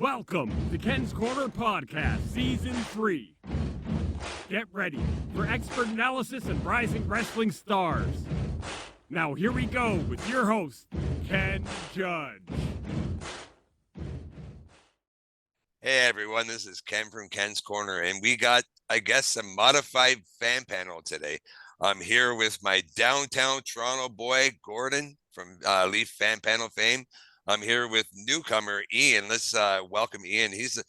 Welcome to Kens Korner Podcast, Season 3. Get ready for expert analysis and rising wrestling stars. Now here we go with your host, Ken Judge. Hey everyone, this is Ken from Kens Korner, and we got, I guess, a modified fan panel today. I'm here with my downtown Toronto boy, Gordon from Leaf Fan Panel fame. I'm here with newcomer Ian. Let's welcome Ian. He's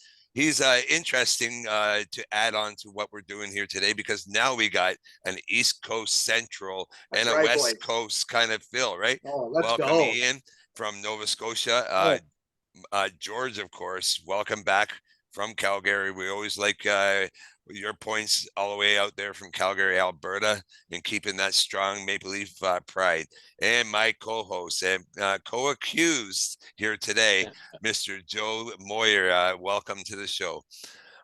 interesting to add on to what we're doing here today, because now we got an East Coast Central and a West Coast kind of feel, right? Oh, let's welcome go. Ian from Nova Scotia. George, of course, welcome back from Calgary. We always like your points all the way out there from Calgary, Alberta, and keeping that strong Maple Leaf pride. And my co-host and co-accused here today, Mr. Joe Moyer. Welcome to the show.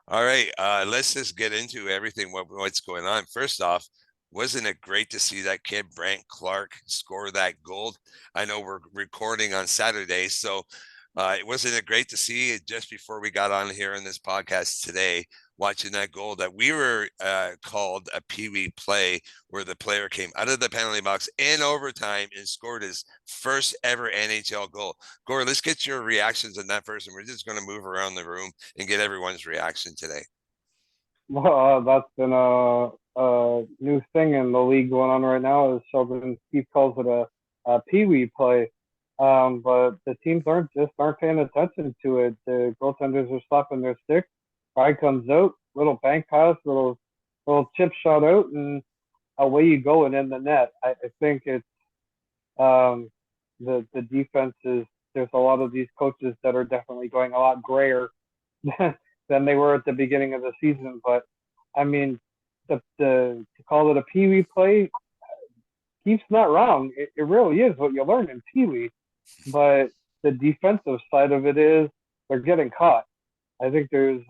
All right, let's just get into everything, what's going on. First off, wasn't it great to see that kid Brant Clark score that goal? I know we're recording on Saturday, so wasn't it great to see it just before we got on here in this podcast today, watching that goal that we were called a pee-wee play, where the player came out of the penalty box in overtime and scored his first ever NHL goal. Gord, let's get your reactions on that first, and we're just going to move around the room and get everyone's reaction today. Well, that's been a new thing in the league going on right now. Is Sheldon Keefe calls it a pee-wee play. But the teams aren't paying attention to it. The goaltenders are slapping their stick. Guy comes out, little bank pass, little chip shot out, and away you go and in the net. I think it's the defense is. There's a lot of these coaches that are definitely going a lot grayer than they were at the beginning of the season. But I mean, to call it a pee-wee play, Keefe's not wrong. It really is what you learn in pee-wee. But the defensive side of it is they're getting caught. I think there's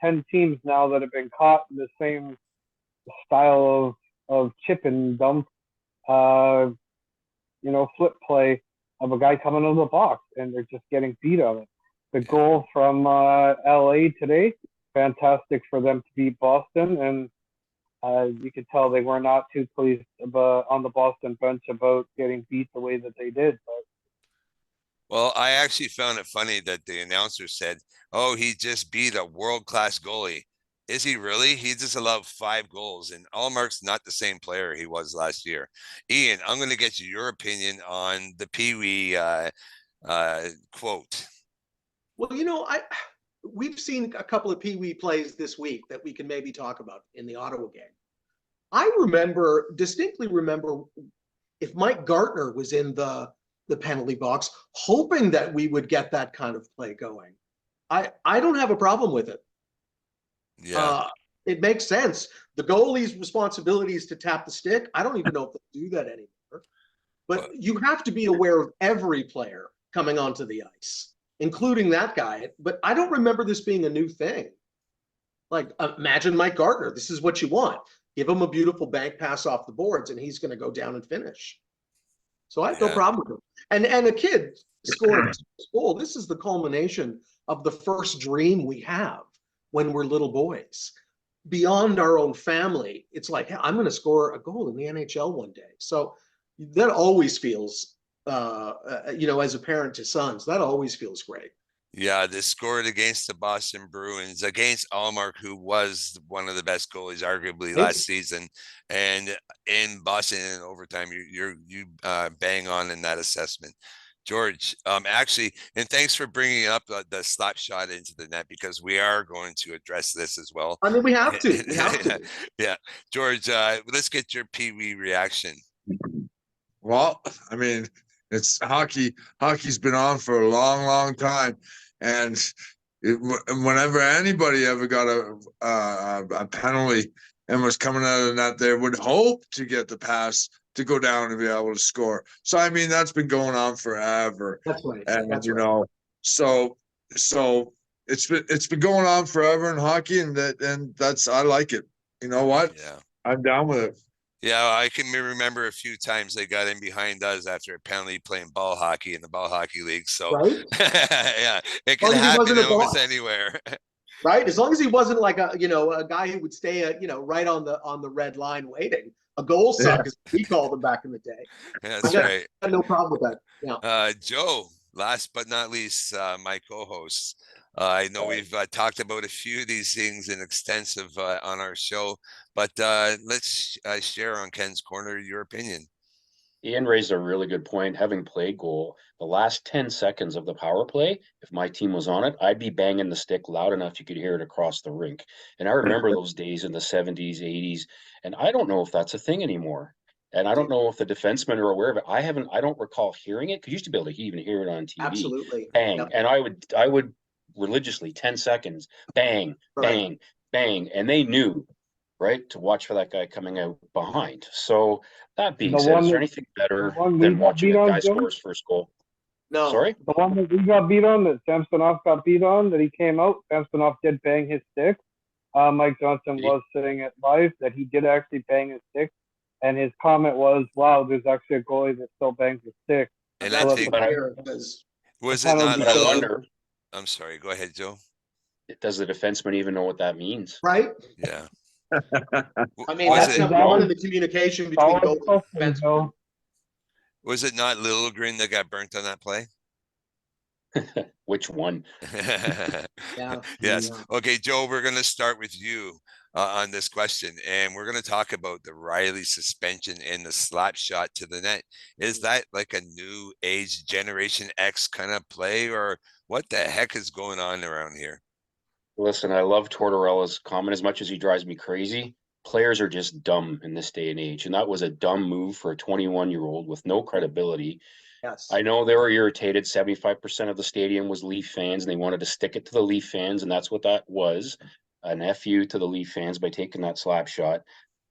10 teams now that have been caught in the same style of chip and dump, flip play of a guy coming out of the box, and they're just getting beat on it. The goal from LA today, fantastic for them to beat Boston, and you could tell they were not too pleased on the Boston bench about getting beat the way that they did. But well, I actually found it funny that the announcer said, "Oh, he just beat a world-class goalie." Is he really? He just allowed 5 goals, and Allmark's not the same player he was last year. Ian, I'm going to get your opinion on the Pee-wee quote. Well, we've seen a couple of Pee-wee plays this week that we can maybe talk about in the Ottawa game. I distinctly remember if Mike Gartner was in the penalty box, hoping that we would get that kind of play going. I don't have a problem with it. Yeah. It makes sense. The goalie's responsibility is to tap the stick. I don't even know if they do that anymore. But you have to be aware of every player coming onto the ice, including that guy. But I don't remember this being a new thing. Like, imagine Mike Gartner. This is what you want. Give him a beautiful bank pass off the boards, and he's going to go down and finish. So I have no problem with it. And a kid scoring a goal, this is the culmination of the first dream we have when we're little boys. Beyond our own family, it's like, hey, I'm going to score a goal in the NHL one day. So that always feels, as a parent to sons, that always feels great. Yeah, they scored against the Boston Bruins, against Allmark, who was one of the best goalies, arguably, last season. And in Boston in overtime, you bang on in that assessment. George, actually, and thanks for bringing up the slap shot into the net, because we are going to address this as well. I mean, we have to. Yeah. George, let's get your Pee-wee reaction. Well, I mean, it's hockey. Hockey's been on for a long, long time. And whenever anybody ever got a penalty and was coming out of the net, they would hope to get the pass to go down and be able to score. So, I mean, that's been going on forever. That's right. And, that's right. So it's been going on forever in hockey, and that's, I like it. You know what? Yeah. I'm down with it. Yeah, I can remember a few times they got in behind us after a penalty playing ball hockey in the ball hockey league. So Right? yeah, it As can long as he happen wasn't a almost boss. anywhere. Right? As long as he wasn't like a guy who would stay right on the red line waiting. A goal suck, as we called him back in the day. That's I right. got no problem with that. Yeah. Joe, last but not least, my co-host. I know we've talked about a few of these things in extensive on our show, but let's share on Ken's Corner your opinion. Ian raised a really good point. Having played goal, the last 10 seconds of the power play, if my team was on it, I'd be banging the stick loud enough you could hear it across the rink. And I remember those days in the 70s, 80s, and I don't know if that's a thing anymore. And I don't know if the defensemen are aware of it. I don't recall hearing it, because you used to be able to even hear it on TV. Absolutely. Bang. Yep. And I would religiously 10 seconds, bang, bang, bang. And they knew, right, to watch for that guy coming out behind. So that being said, is there anything better than watching a guy score his first goal? No. Sorry? The one that we got beat on, that Samsonov got beat on, that he came out, Samsonov did bang his stick. Mike Johnson was sitting at live that he did actually bang his stick. And his comment was, wow, there's actually a goalie that still bangs his stick. And I think, was it not I wonder. I'm sorry, go ahead, Joe. Does the defenseman even know what that means? Right? Yeah. I mean, that's number one in the communication between goalie and defenseman. Was it not Littlegren that got burnt on that play? Which one? Yeah. Yes. Okay, Joe, we're going to start with you on this question, and we're going to talk about the Riley suspension and the slap shot to the net. Is that like a new age Generation X kind of play, or what the heck is going on around here? Listen, I love Tortorella's comment as much as he drives me crazy. Players are just dumb in this day and age, and that was a dumb move for a 21-year-old with no credibility. Yes. I know they were irritated. 75% of the stadium was Leaf fans, and they wanted to stick it to the Leaf fans, and that's what that was, an FU to the Leaf fans by taking that slap shot.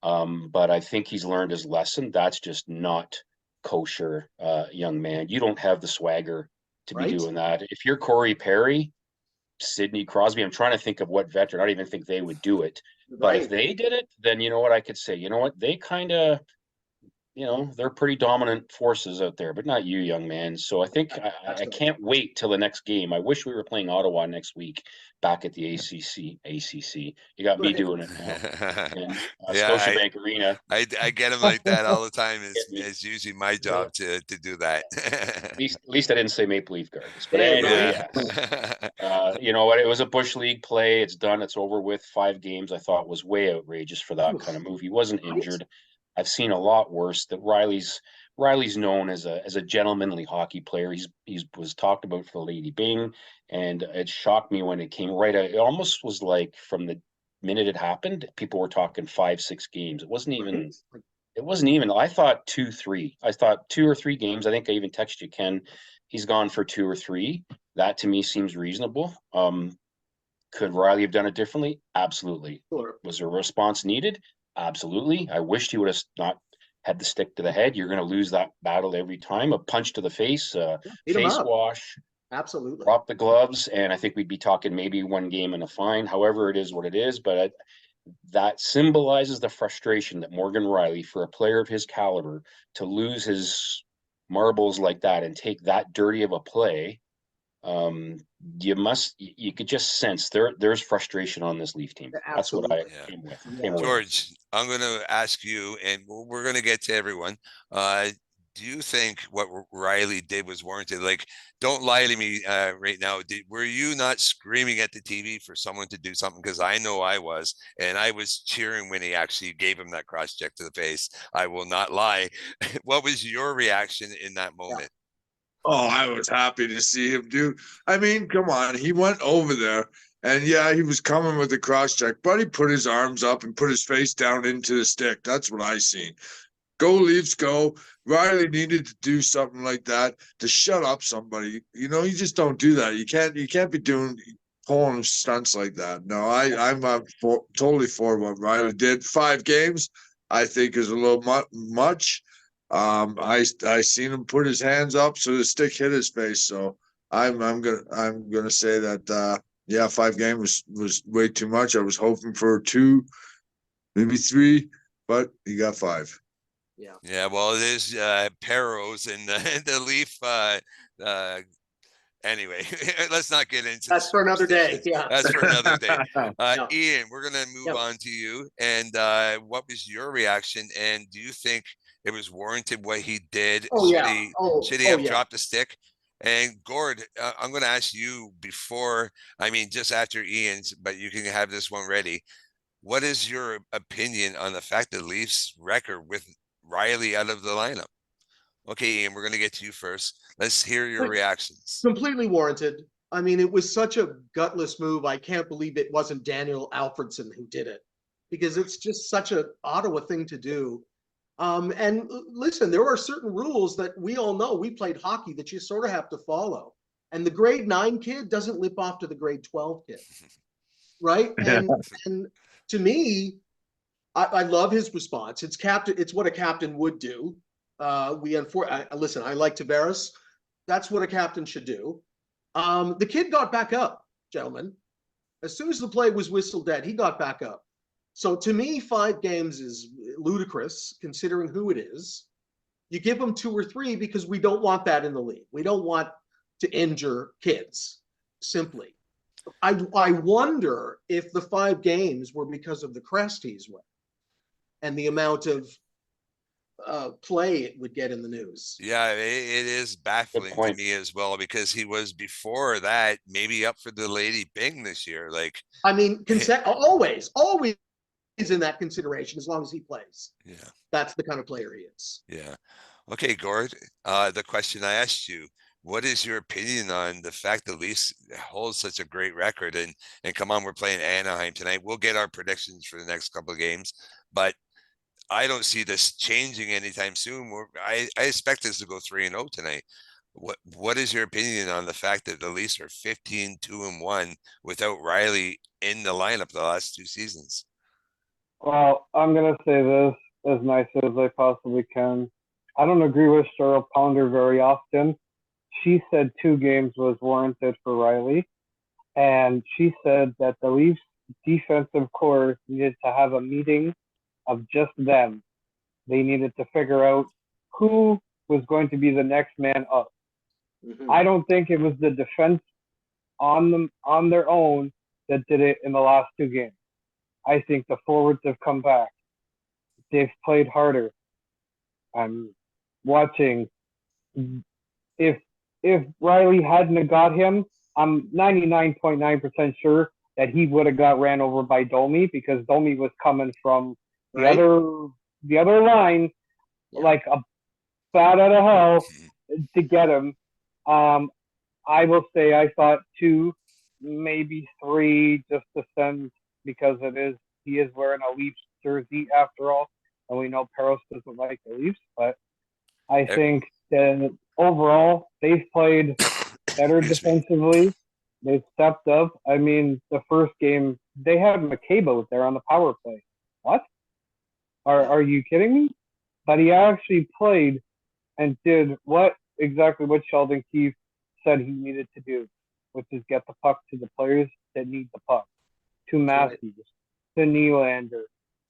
But I think he's learned his lesson. That's just not kosher, young man. You don't have the swagger to be doing that. If you're Corey Perry, Sidney Crosby, I'm trying to think of what veteran. I don't even think they would do it. But if they did it, then you know what I could say. You know what? They kind of, they're pretty dominant forces out there, but not you, young man. So I think I can't wait till the next game. I wish we were playing Ottawa next week back at the ACC. You got me doing it now. And Scotiabank Arena. I get them like that all the time. It's usually my job to do that. At least I didn't say Maple Leaf Gardens. But anyway, you know what? It was a Bush League play. It's done. It's over with. 5 games I thought was way outrageous for that kind of move. He wasn't injured. I've seen a lot worse. That Riley's known as a gentlemanly hockey player. He's was talked about for the Lady Byng, and it shocked me when it came right out. It almost was like from the minute it happened, people were talking 5-6 games. It wasn't even. I thought 2-3. I thought 2 or 3 games. I think I even texted you, Ken. He's gone for 2 or 3. That to me seems reasonable. Could Riley have done it differently? Absolutely. Sure. Was there a response needed? Absolutely. I wished he would have not had the stick to the head. You're going to lose that battle every time. A punch to the face, face wash. Absolutely. Drop the gloves, and I think we'd be talking maybe 1 game and a fine. However, it is what it is. But that symbolizes the frustration that Morgan Riley, for a player of his caliber, to lose his marbles like that and take that dirty of a play. You could just sense there's frustration on this Leaf team. That's what I came with. George, I'm going to ask you, and we're going to get to everyone. Do you think what Riley did was warranted? Like, don't lie to me right now. Were you not screaming at the TV for someone to do something? Because I know I was, and I was cheering when he actually gave him that cross check to the face. I will not lie. What was your reaction in that moment? Oh, I was happy to see him do. I mean, come on. He went over there, and he was coming with the cross check, but he put his arms up and put his face down into the stick. That's what I seen. Go Leafs, go. Riley needed to do something like that to shut up somebody. You just don't do that. You can't be pulling stunts like that. No, I'm totally for what Riley did. 5 games, I think, is a little much. I seen him put his hands up so the stick hit his face. So I'm gonna say that 5 games was way too much. I was hoping for 2, maybe 3, but he got 5. Yeah. Yeah, well, it is Perros and the Leaf. Anyway, let's not get into That's for another day. superstitions. Yeah. That's for another day. Yeah. Ian, we're gonna move Yeah. on to you. And what was your reaction? And do you think it was warranted what he did? Oh Should yeah. he Oh, should he oh have yeah. dropped the stick? And Gord, I'm going to ask you before, I mean, just after Ian's, but you can have this one ready. What is your opinion on the fact that Leafs record with Riley out of the lineup? Okay, Ian, we're going to get to you first. Let's hear your reactions. Completely warranted. I mean, it was such a gutless move. I can't believe it wasn't Daniel Alfredson who did it, because it's just such a Ottawa thing to do. And listen, there are certain rules that we all know. We played hockey that you sort of have to follow. And the grade 9 kid doesn't lip off to the grade 12 kid, right? And to me, I love his response. It's what a captain would do. Listen, I like Tavares. That's what a captain should do. The kid got back up, gentlemen. As soon as the play was whistled dead, he got back up. So to me, 5 games is ludicrous considering who it is. You give them 2 or 3 because we don't want that in the league. We don't want to injure kids, simply. I wonder if the 5 games were because of the crest he's wearing and the amount of play it would get in the news. Yeah, it is baffling to me as well, because he was before that maybe up for the Lady Byng this year. Like, I mean, always in that consideration as long as he plays. Yeah, that's the kind of player he is. Yeah. Okay, Gord. The question I asked you: what is your opinion on the fact that Leafs holds such a great record? And come on, we're playing Anaheim tonight. We'll get our predictions for the next couple of games, but I don't see this changing anytime soon. I expect us to go 3-0 tonight. What is your opinion on the fact that the Leafs are 15-2-1 without Riley in the lineup the last 2 seasons? Well, I'm going to say this as nice as I possibly can. I don't agree with Cheryl Pounder very often. She said 2 games was warranted for Riley, and she said that the Leafs defensive core needed to have a meeting of just them. They needed to figure out who was going to be the next man up. Mm-hmm. I don't think it was the defense on their own that did it in the last 2 games. I think the forwards have come back. They've played harder. I'm watching. If Riley hadn't have got him, I'm 99.9% sure that he would have got ran over by Domi, because Domi was coming from the other line, like a bat out of hell to get him. I will say I thought 2, maybe 3, just to send, because he is wearing a Leafs jersey after all, and we know Perros doesn't like the Leafs, but I think that overall they've played better defensively. They've stepped up. I mean, the first game they had McCabe out there on the power play. What? Are you kidding me? But he actually played and did exactly what Sheldon Keefe said he needed to do, which is get the puck to the players that need the puck, to Matthews, to Nylander,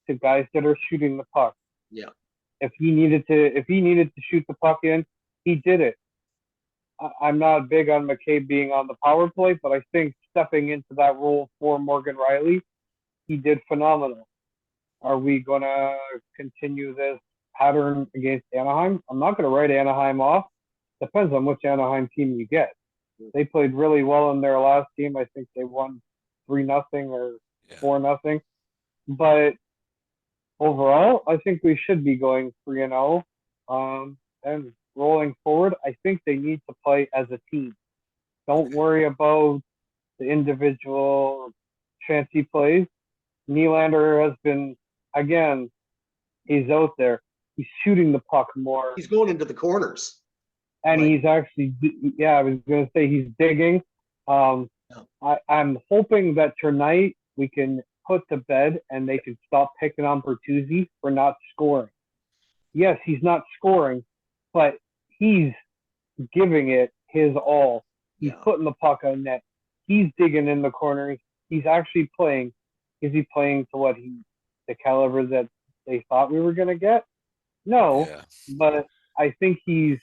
to guys that are shooting the puck. Yeah. If he needed to shoot the puck in, he did it. I'm not big on McCabe being on the power play, but I think stepping into that role for Morgan Riley, he did phenomenal. Are we going to continue this pattern against Anaheim? I'm not going to write Anaheim off. Depends on which Anaheim team you get. They played really well in their last game. I think they won 3-0 or 4-0. But overall, I think we should be going 3-0. And rolling forward, I think they need to play as a team. Don't worry about the individual fancy plays. Nylander has been, again, he's out there. He's shooting the puck more. He's going into the corners. And he's actually, I was going to say he's digging. I'm hoping that tonight we can put to bed and they can stop picking on Bertuzzi for not scoring. Yes, he's not scoring, but he's giving it his all. He's putting the puck on net. He's digging in the corners. He's actually playing. Is he playing to the caliber that they thought we were going to get? No, Yeah. but I think he's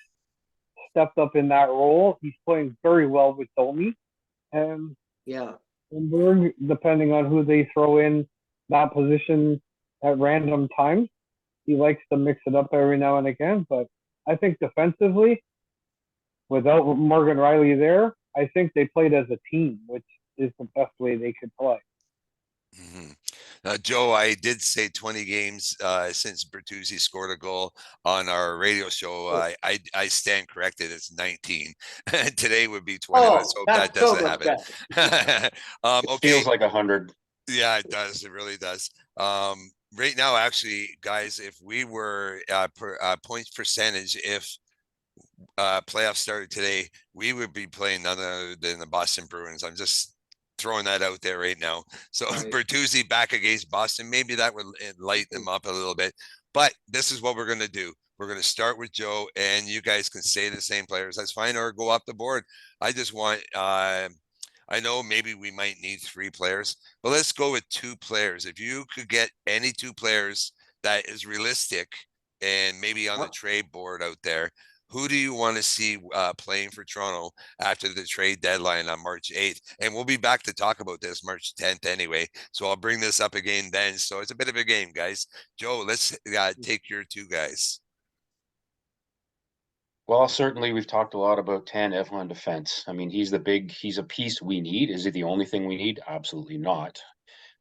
stepped up in that role. He's playing very well with Domi and Yeah. Berg, depending on who they throw in that position at random times. He likes to mix it up every now and again, but I think defensively, without Morgan Riley there, I think they played as a team, which is the best way they could play. Mhm. Joe, I did say 20 games since Bertuzzi scored a goal on our radio show. I stand corrected. It's 19. Today would be 20. Let's Oh, hope that's that so doesn't much happen. better. It Okay. feels like 100. Yeah, it does. It really does. Right now, actually, guys, if we were points percentage, if playoffs started today, we would be playing none other than the Boston Bruins. I'm just throwing that out there right now. So Right. Bertuzzi back against Boston, maybe that would lighten them up a little bit. But this is what we're going to do. We're going to start with Joe, and you guys can say the same players. That's fine, or go up the board. I just want. I know maybe we might need 3 players, but let's go with 2 players. If you could get any 2 players that is realistic and maybe on the Yep. trade board out there, who do you want to see playing for Toronto after the trade deadline on March 8th? And we'll be back to talk about this March 10th anyway. So I'll bring this up again then. So it's a bit of a game, guys. Joe, let's take your 2 guys. Well, certainly we've talked a lot about Tanev on defense. I mean, he's a piece we need. Is he the only thing we need? Absolutely not.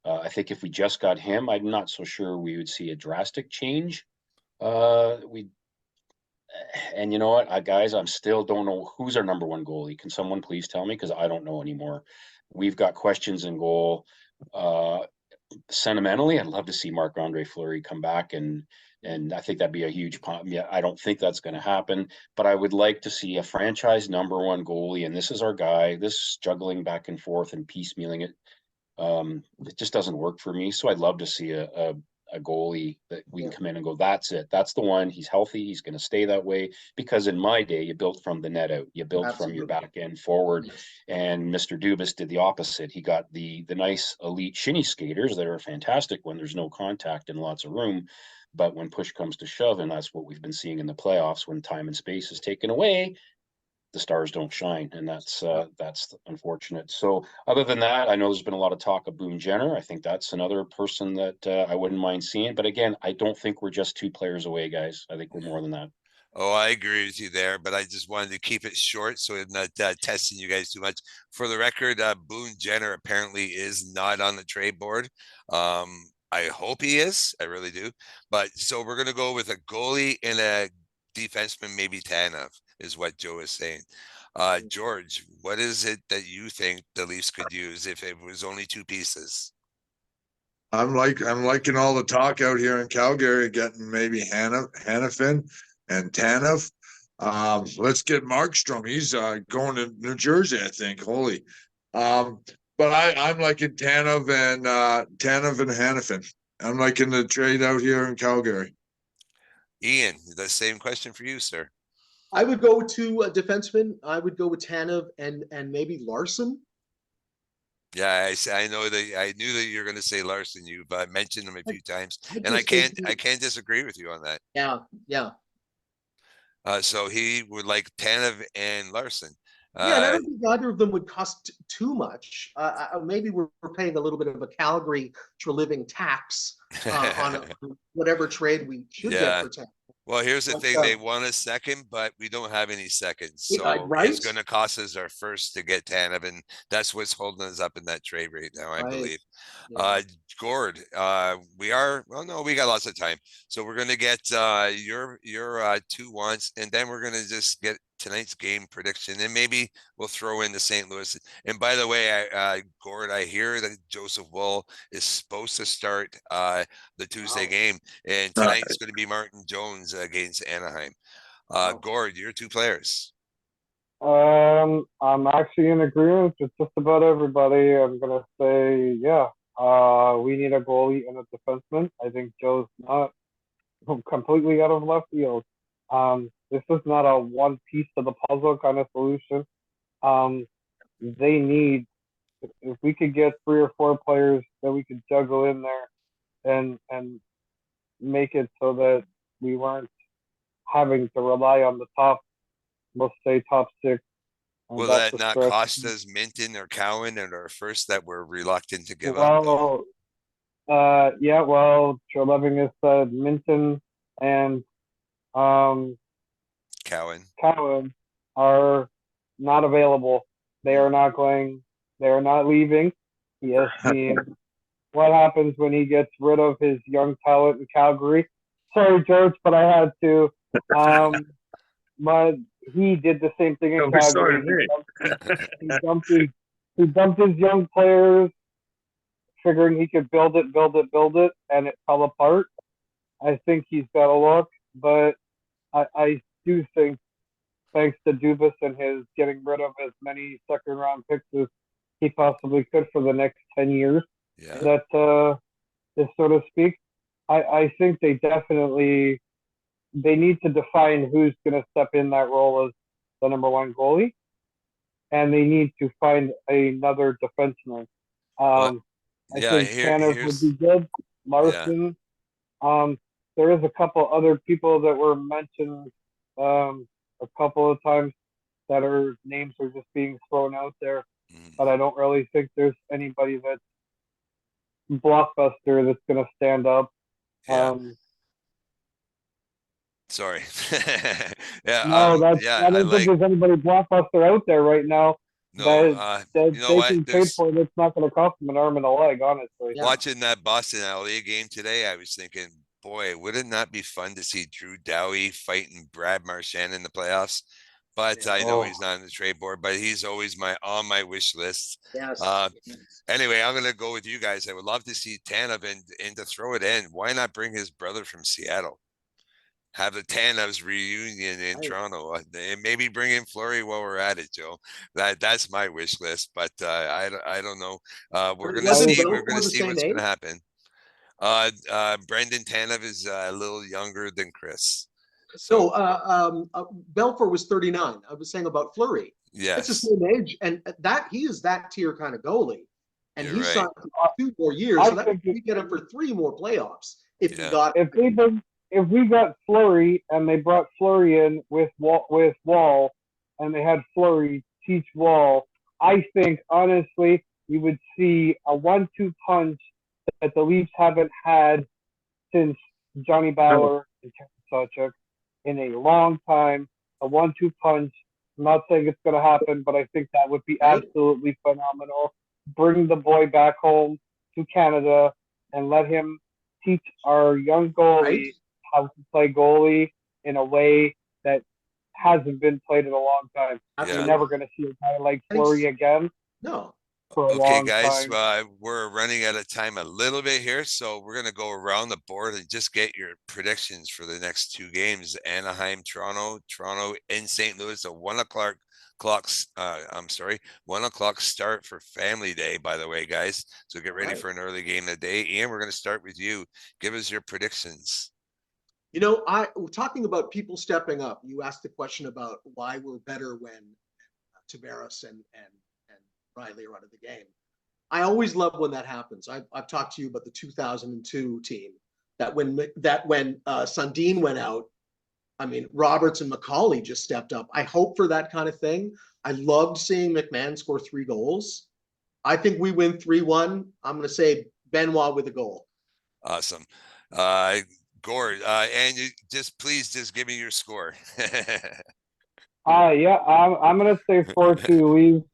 I think if we just got him, I'm not so sure we would see a drastic change. And you know what, guys, I'm still don't know who's our number 1 goalie. Can someone please tell me? Because I don't know anymore. We've got questions in goal. Sentimentally, I'd love to see Marc-Andre Fleury come back, and I think that'd be a huge pop. Yeah, I don't think that's going to happen, but I would like to see a franchise number 1 goalie, and this is our guy. This juggling back and forth and piecemealing it, it just doesn't work for me. So I'd love to see a goalie that we can come in and go, that's it. That's the one. He's healthy. He's going to stay that way. Because in my day, you built from the net out. You built from your back end forward. Yes. And Mr. Dubas did the opposite. He got the nice elite shinny skaters that are fantastic when there's no contact and lots of room. But when push comes to shove, and that's what we've been seeing in the playoffs, when time and space is taken away, the stars don't shine, and that's unfortunate. So other than that, I know there's been a lot of talk of Boone Jenner. I think that's another person that I wouldn't mind seeing. But again, I don't think we're just 2 players away, guys. I think we're more than that. Oh, I agree with you there, but I just wanted to keep it short so I'm not testing you guys too much. For the record, Boone Jenner apparently is not on the trade board. I hope he is. I really do. But so we're going to go with a goalie and a defenseman, maybe Tanev, is what Joe is saying. George, what is it that you think the Leafs could use if it was only 2 pieces? I'm liking all the talk out here in Calgary, getting maybe Hannafin and Tanev. Let's get Markstrom. He's going to New Jersey, I think. Holy. But I'm liking Tanev and Hannafin. I'm liking the trade out here in Calgary. Ian, the same question for you, sir. I would go to a defenseman. I would go with Tanev and maybe Larson. Yeah, I know that I knew that you're going to say Larson. You've mentioned him a few times, and I can't disagree with you on that. Yeah. So he would like Tanev and Larson. Yeah, and I don't think either of them would cost too much. Maybe we're paying a little bit of a Calgary for living tax on whatever trade we should get for Tanev. Well, here's the thing. They want a second, but we don't have any seconds. So right? It's going to cost us our first to get Tanev, and that's what's holding us up in that trade right now, I believe. Yeah. Gord, we got lots of time. So we're going to get your 2 wants, and then we're going to just get tonight's game prediction, and maybe we'll throw in the St. Louis. And by the way, Gord, I hear that Joseph Woll is supposed to start the Tuesday game, and tonight's going to be Martin Jones against Anaheim. Gord, your 2 players. I'm actually in agreement with just about everybody. I'm gonna say, we need a goalie and a defenseman. I think Joe's not completely out of left field. This is not a one piece of the puzzle kind of solution. They need, if we could get 3 or 4 players that we could juggle in there and make it so that we weren't having to rely on the top, let's say top six. And Will that's that a not stretch. cost us Minton or Cowan and our first that we're reluctant to give up? Though? Yeah, well, Joe Levingus said Minton and Cowan. Cowan are not available. They are not going. They are not leaving. He has seen what happens when he gets rid of his young talent in Calgary. Sorry, George, but I had to. But he did the same thing in Calgary. He dumped his young players, figuring he could build it, and it fell apart. I think he's got a look, but I do think, thanks to Dubas and his getting rid of as many second-round picks as he possibly could for the next 10 years, that so to speak, I think they definitely need to define who's going to step in that role as the number one goalie, and they need to find another defenseman. I think Tanev would be good. Larson. There is a couple other people that were mentioned a couple of times that are names are just being thrown out there, but I don't really think there's anybody that's blockbuster that's going to stand up. Sorry. I don't think there's anybody blockbuster out there right now. No, that you know they what? can trade for that's not going to cost them an arm and a leg, honestly. Watching that Boston LA game today, I was thinking, boy, would it not be fun to see Drew Doughty fighting Brad Marchand in the playoffs? But I know he's not on the trade board, but he's always on my wish list. Yes. Anyway, I'm going to go with you guys. I would love to see Tanev and to throw it in. Why not bring his brother from Seattle? Have the Tanev's reunion in Toronto. And maybe bring in Fleury while we're at it, Joe. That's my wish list, but I don't know. We're going to see. We're going to see what's going to happen. Brendan Tanev is a little younger than Chris. So Belfour was 39. I was saying about Fleury. Yes. It's the same age, and he is that tier kind of goalie. And he's signed for 2 more years, so that we get him for 3 more playoffs if we got. If we got Fleury and they brought Fleury in with Wall, and they had Fleury teach Wall, I think honestly you would see a 1-2 punch that the Leafs haven't had since Johnny Bauer and Kevin Sawchuk in a long time. A 1-2 punch. I'm not saying it's going to happen, but I think that would be absolutely phenomenal. Bring the boy back home to Canada and let him teach our young goalie how to play goalie in a way that hasn't been played in a long time. You're never going to see a guy like Fleury again. No. Okay, guys, we're running out of time a little bit here, so we're going to go around the board and just get your predictions for the next 2 games: Anaheim, Toronto in St. Louis. A 1 o'clock start for Family Day, by the way, guys. So get ready for an early game of the day. Ian, we're going to start with you. Give us your predictions. You know, we're talking about people stepping up. You asked the question about why we're better when Tavares and Riley are out of the game. I always love when that happens. I've talked to you about the 2002 team that when Sundin went out, I mean, Roberts and McCauley just stepped up. I hope for that kind of thing. I loved seeing McMahon score 3 goals. I think we win 3-1. I'm going to say Benoit with a goal. Awesome. Gord, and you please give me your score. I'm going to say 4-2 Leafs.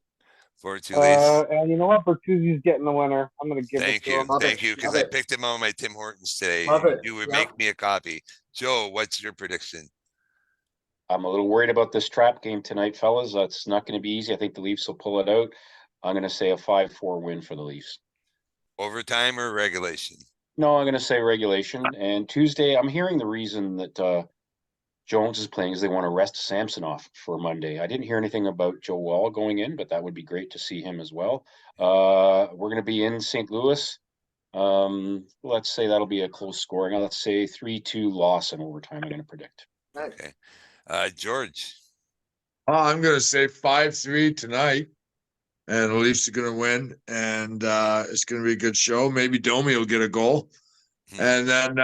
4-2 Leafs. And you know what? Bertuzzi's getting the winner. I'm going to give it to him. Thank you, because I picked him on my Tim Hortons today. You would make me a copy. Joe, what's your prediction? I'm a little worried about this trap game tonight, fellas. It's not going to be easy. I think the Leafs will pull it out. I'm going to say a 5-4 win for the Leafs. Overtime or regulation? No, I'm going to say regulation. And Tuesday, I'm hearing the reason that Jones is playing is they want to rest Samsonov for Monday. I didn't hear anything about Joe Wall going in, but that would be great to see him as well. We're going to be in St. Louis. Let's say that'll be a close scoring. Let's say 3-2 loss in overtime, I'm going to predict. Okay. George? I'm going to say 5-3 tonight, and the Leafs are going to win, and it's going to be a good show. Maybe Domi will get a goal. And then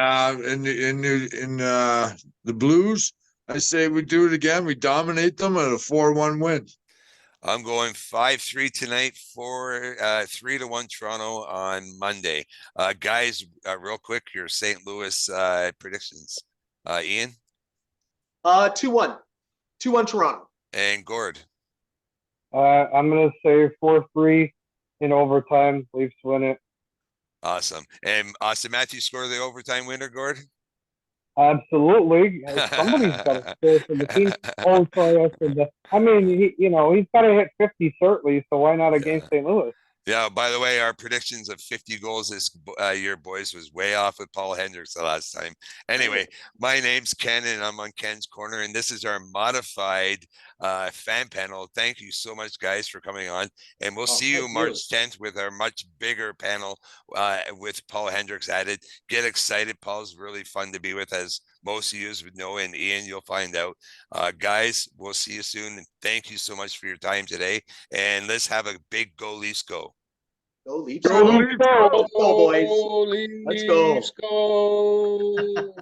in the Blues, I say we do it again. We dominate them at a 4-1 win. I'm going 5-3 tonight, 3-1 Toronto on Monday. Guys, real quick, your St. Louis predictions. Ian 2-1 Toronto. and Gord. I'm gonna say 4-3 in overtime. Leafs win it. Awesome. And Austin Matthews score the overtime winner, Gord? Absolutely. Somebody's got to score for the team. Oh, sorry, I said that. I mean, he's got to hit 50 certainly, so why not against St. Louis? Yeah, by the way, our predictions of 50 goals this year, boys, was way off with Paul Hendricks the last time. Anyway, my name's Ken, and I'm on Ken's Corner, and this is our modified fan panel. Thank you so much, guys, for coming on. And we'll see you March 10th with our much bigger panel with Paul Hendricks added. Get excited. Paul's really fun to be with, as most of you would know, and Ian, you'll find out. Guys, we'll see you soon. And thank you so much for your time today. And let's have a big Go Leafs go. Go Leafs. Go, boys. Let's go. Go.